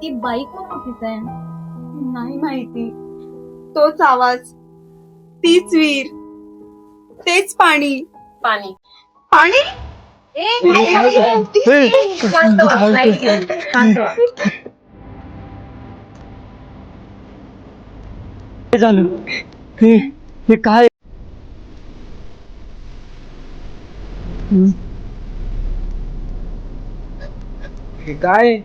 ती बाई कोण होतीच आहे? नाही माहिती. तोच आवाज, तीच वीर, तेच पाणी. पाणी. पाणी काय झालं? हे काय? हे काय?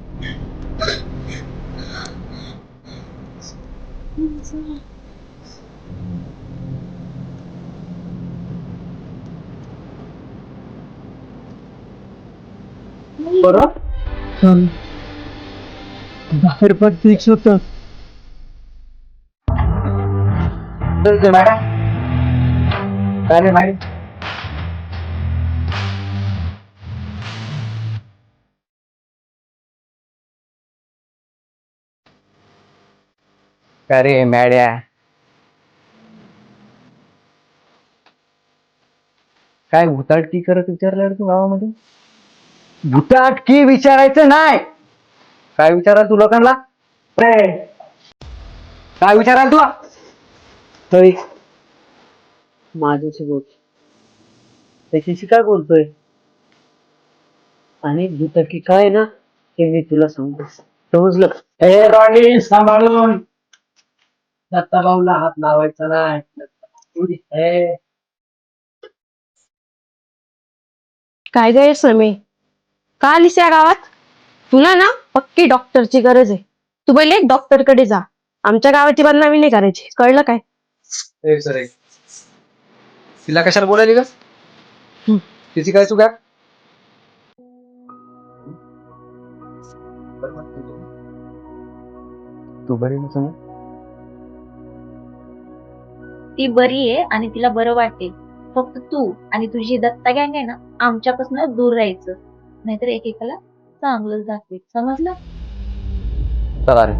परत बाहेर पण फिक्स होत. मॅडम काय रे मॅडम? काय रे मॅड्या? काय भुताटकी करत विचारलं तू गावामध्ये? भुताटकी विचारायचं नाही. काय विचाराल तू लोकांना? काय विचाराल तू? तरी माझ्याशी बोल. त्याच्याशी काय बोलतोय? आणि भुताटकी काय ना हे मी तुला सांगतो. समजलं? हे रॉनी सांभाळून दत्ताभाऊला हात लावायचा नाही. काय गं समी, का आलीस या गावात? तुला ना पक्की डॉक्टरची गरज आहे. तू पहिले एक डॉक्टर कडे जा. आमच्या गावाची बदनामी नाही करायची, कळलं काय? तिला कशाला बोलायली का? तिची काय चुका? तू बरी नसेल? ती बरी आहे आणि तिला बरं वाटेल. फक्त तू आणि तुझी दत्ता गँग आहे ना, आमच्यापासून दूर राहायचं. नाहीतर एकेकाला चांगलं दाखवेल. समजलं? चला रे.